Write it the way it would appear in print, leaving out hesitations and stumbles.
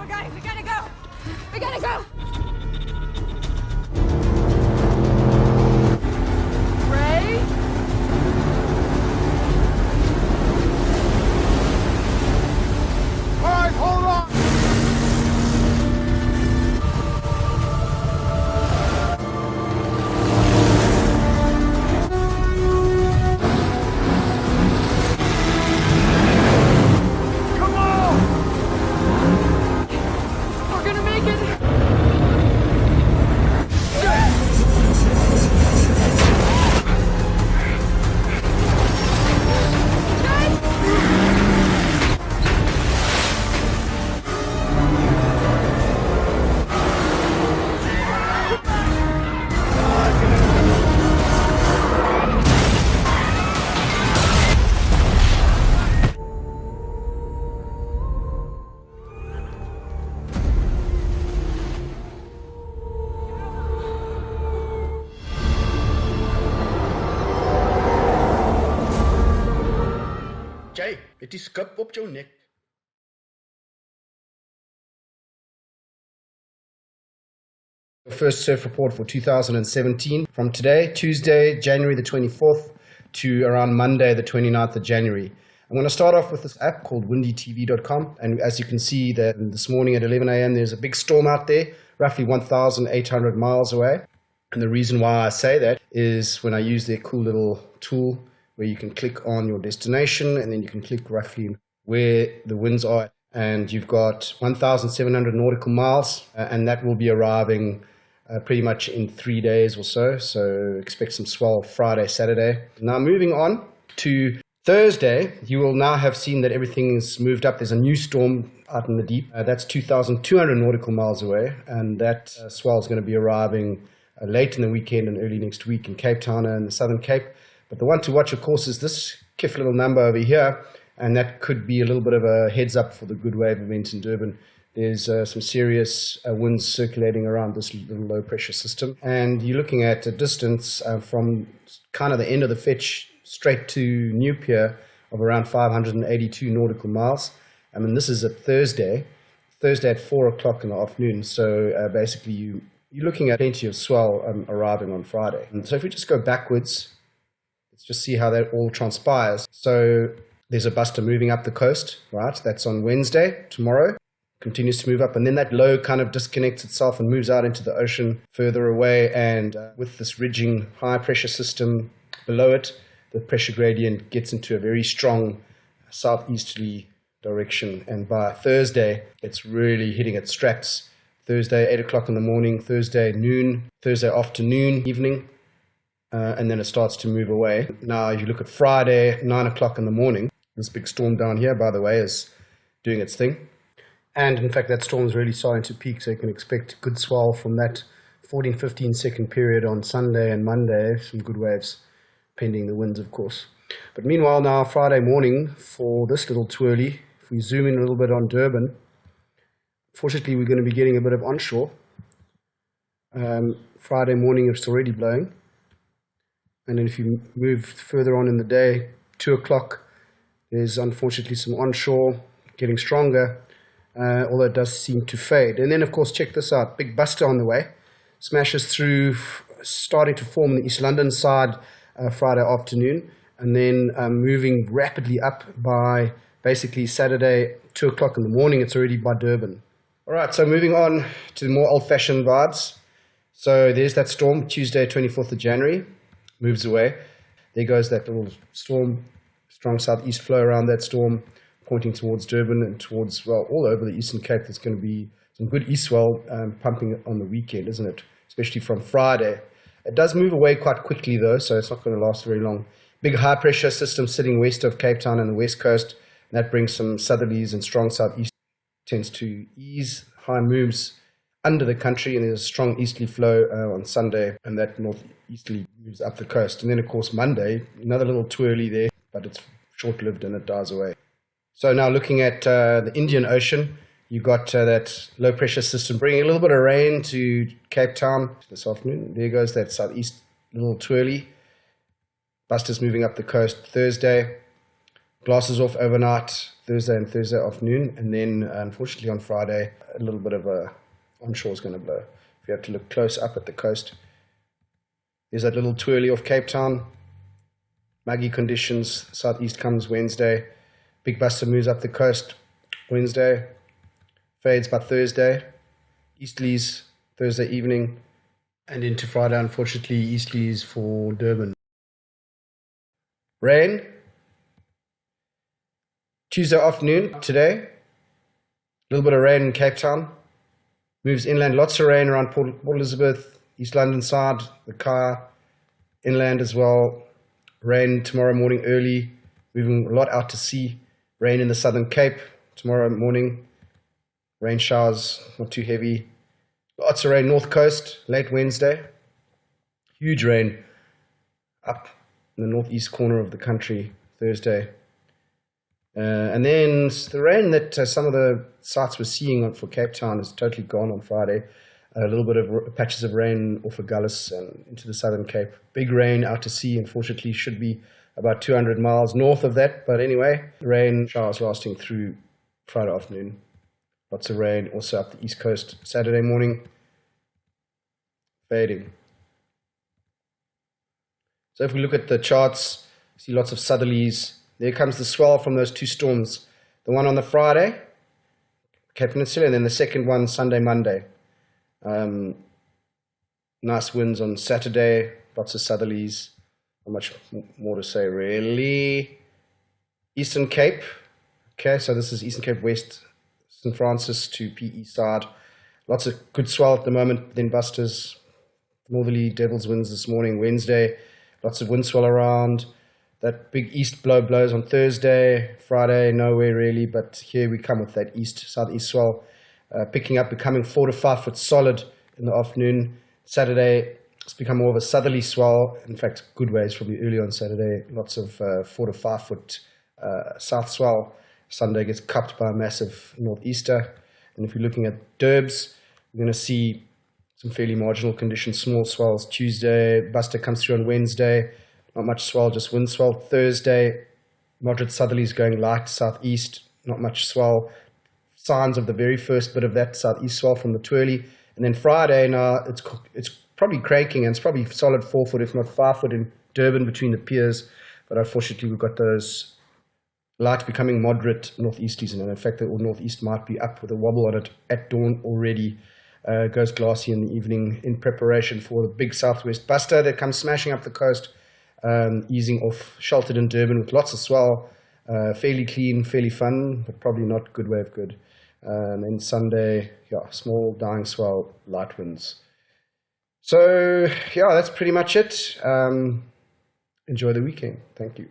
Guys, we gotta go! We gotta go! Ray? All right, hold on! Jy, het die skip op jou nek. First surf report for 2017 from today, Tuesday, January the 24th to around Monday, the 29th of January. I'm going to start off with this app called windytv.com. And as you can see that this morning at 11 a.m. there's a big storm out there, roughly 1,800 miles away. And the reason why I say that is when I use their cool little tool where you can click on your destination and then you can click roughly where the winds are. And you've got 1,700 nautical miles and that will be arriving pretty much in 3 days or so. So expect some swell Friday, Saturday. Now moving on to Thursday, you will now have seen that everything is moved up. There's a new storm out in the deep. That's 2,200 nautical miles away. And that swell is going to be arriving late in the weekend and early next week in Cape Town and the Southern Cape. But the one to watch, of course, is this kiff little number over here. And that could be a little bit of a heads up for the good wave event in Durban. There's some serious winds circulating around this little low pressure system. And you're looking at a distance from kind of the end of the fetch straight to New Pier of around 582 nautical miles. I mean, this is at Thursday at 4 o'clock in the afternoon. So basically you're looking at plenty of swell arriving on Friday. And so if we just go backwards, let's just see how that all transpires. So there's a buster moving up the coast, right? That's on Wednesday, tomorrow. Continues to move up, and then that low kind of disconnects itself and moves out into the ocean further away. And with this ridging high pressure system below it, the pressure gradient gets into a very strong southeasterly direction. And by Thursday, it's really hitting its straps. Thursday, 8 o'clock in the morning, Thursday noon, Thursday afternoon, evening. And then it starts to move away. Now, if you look at Friday, 9 o'clock in the morning, this big storm down here, by the way, is doing its thing. And in fact, that storm is really starting to peak, so you can expect good swell from that 14-15 second period on Sunday and Monday. Some good waves, pending the winds, of course. But meanwhile, now Friday morning for this little twirly, if we zoom in a little bit on Durban, fortunately, we're going to be getting a bit of onshore. Friday morning, it's already blowing. And then if you move further on in the day, 2 o'clock, there's unfortunately some onshore getting stronger, although it does seem to fade. And then, of course, check this out. Big buster on the way. Smashes through, starting to form the East London side Friday afternoon, and then moving rapidly up by basically Saturday, 2 o'clock in the morning. It's already by Durban. All right, so moving on to the more old-fashioned vibes. So there's that storm, Tuesday, 24th of January. Moves away. There goes that little storm, strong southeast flow around that storm, pointing towards Durban and towards, well, all over the Eastern Cape. There's going to be some good east swell pumping on the weekend, isn't it? Especially from Friday. It does move away quite quickly, though, so it's not going to last very long. Big high-pressure system sitting west of Cape Town and the west coast. And that brings some southerlies and strong southeast. Tends to ease high moves under the country, and there's a strong easterly flow on Sunday, and that northeasterly moves up the coast. And then, of course, Monday, another little twirly there, but it's short-lived and it dies away. So now looking at the Indian Ocean, you've got that low-pressure system bringing a little bit of rain to Cape Town this afternoon. There goes that southeast little twirly. Buster's moving up the coast Thursday. Glasses off overnight, Thursday and Thursday afternoon. And then, unfortunately, on Friday, a little bit of a onshore is going to blow. If you have to look close up at the coast, there's that little twirly off Cape Town. Muggy conditions. Southeast comes Wednesday. Big Buster moves up the coast Wednesday. Fades by Thursday. Easterlies Thursday evening. And into Friday, unfortunately, easterlies for Durban. Rain. Tuesday afternoon today. A little bit of rain in Cape Town. Moves inland. Lots of rain around Port Elizabeth, East London side, the Kaya, inland as well. Rain tomorrow morning early. Moving a lot out to sea. Rain in the Southern Cape tomorrow morning. Rain showers, not too heavy. Lots of rain North Coast, late Wednesday. Huge rain up in the northeast corner of the country Thursday. And then the rain that some of the sites were seeing for Cape Town is totally gone on Friday. A little bit of patches of rain off of Gullis and into the Southern Cape. Big rain out to sea, unfortunately, should be about 200 miles north of that. But anyway, rain showers lasting through Friday afternoon. Lots of rain also up the east coast Saturday morning. Fading. So if we look at the charts, see lots of southerlies. There comes the swell from those two storms. The one on the Friday, Cape Peninsula, and then the second one Sunday, Monday. Nice winds on Saturday, lots of southerlies. Not much more to say really. Eastern Cape. Okay, so this is Eastern Cape West, St. Francis to PE side. Lots of good swell at the moment, then busters. Northerly devil's winds this morning, Wednesday. Lots of wind swell around. That big east blow blows on Thursday. Friday, nowhere really, but here we come with that southeast swell. Picking up, becoming 4 to 5 foot solid in the afternoon. Saturday, it's become more of a southerly swell. In fact, good waves probably early on Saturday. Lots of 4 to 5 foot south swell. Sunday gets cupped by a massive northeaster. And if you're looking at Durbs, you're going to see some fairly marginal conditions, small swells Tuesday. Buster comes through on Wednesday. Not much swell, just wind swell. Thursday, moderate southerlies going light southeast. Not much swell. Signs of the very first bit of that southeast swell from the twirly. And then Friday, now it's probably cranking, and it's probably solid 4 foot, if not 5 foot in Durban between the piers. But unfortunately, we've got those light becoming moderate northeasties. And in fact, the northeast might be up with a wobble on it at dawn already. Goes glassy in the evening in preparation for the big southwest buster that comes smashing up the coast. Easing off, sheltered in Durban with lots of swell, fairly clean, fairly fun, but probably not good wave good. And Sunday, yeah, small dying swell, light winds. So yeah, that's pretty much it. Enjoy the weekend. Thank you.